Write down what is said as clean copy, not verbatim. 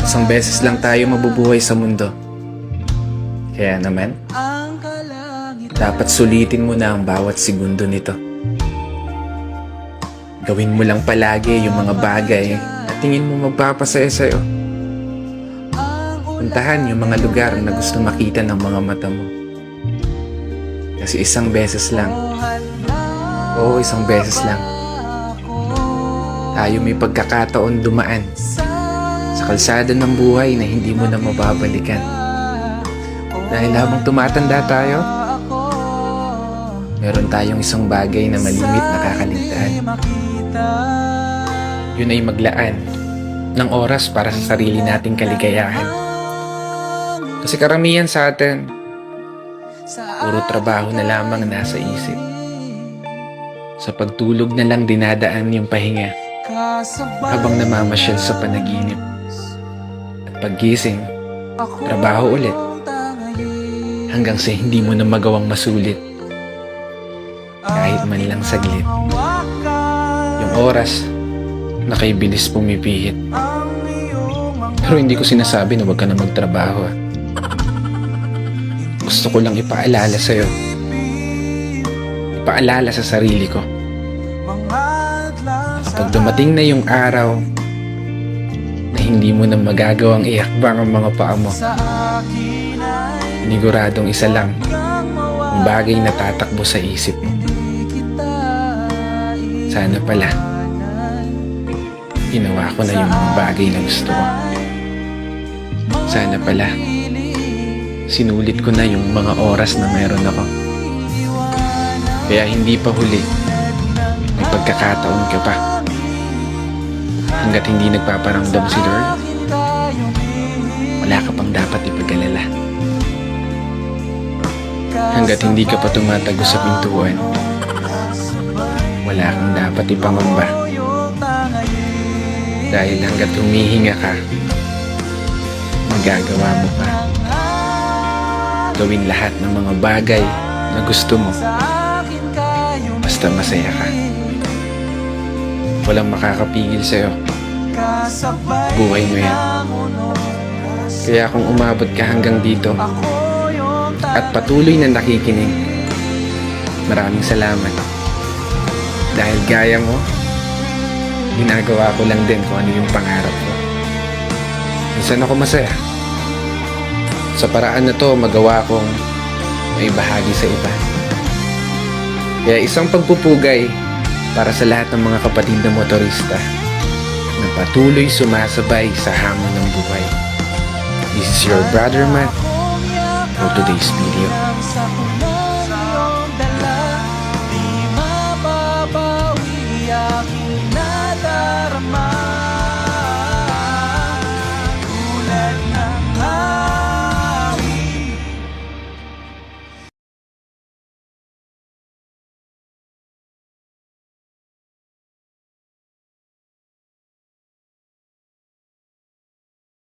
Isang beses lang tayo mabubuhay sa mundo. Kaya naman, dapat sulitin mo na ang bawat segundo nito. Gawin mo lang palagi yung mga bagay na tingin mo magpapasaya sa'yo. Puntahan yung mga lugar na gusto makita ng mga mata mo. Kasi isang beses lang, oo, isang beses lang, tayo may pagkakataon dumaan sa kalsada ng buhay na hindi mo na mababalikan. Dahil habang tumatanda tayo, meron tayong isang bagay na malimit na kakaligtaan. Yun ay maglaan ng oras para sa sarili nating kaligayahan. Kasi karamihan sa atin, puro trabaho na lamang nasa isip. Sa pagtulog na lang dinadaan yung pahinga habang namamasyal sa panaginip. At paggising, trabaho ulit hanggang sa hindi mo na magawang masulit kahit man lang saglit. Yung oras na kay bilis pumipihit. Pero hindi ko sinasabi na huwag ka na magtrabaho. Gusto ko lang ipaalala sa'yo, ipaalala sa sarili ko, kapag dumating na yung araw na hindi mo na magagawang iakbang ang mga paa mo, siniguradong isa lang ang bagay na tatakbo sa isip mo. Sana pala ginawa ko na yung mga bagay na gusto ko. Sana pala sinulit ko na yung mga oras na meron ako. Kaya hindi pa huli, may pagkakataon ka pa. Hanggat hindi nagpaparamdam si Lord, wala ka pang dapat ipag-alala. Hanggat hindi ka pa tumatago sa pintuan, wala kang dapat ipangamba. Dahil hanggat humihinga ka, magagawa mo pa. Gawin lahat ng mga bagay na gusto mo, basta masaya ka. Walang makakapigil sa'yo. Buhay mo yan. Kaya kung umabot ka hanggang dito at patuloy na nakikinig, maraming salamat. Dahil gaya mo, ginagawa ko lang din kung ano yung pangarap ko. Minsan ako masaya. Sa paraan na to, magawa kong may bahagi sa iba. Kaya isang pagpupugay para sa lahat ng mga kapatid na motorista na patuloy sumasabay sa hamon ng buhay. This is your brother Matt for today's video.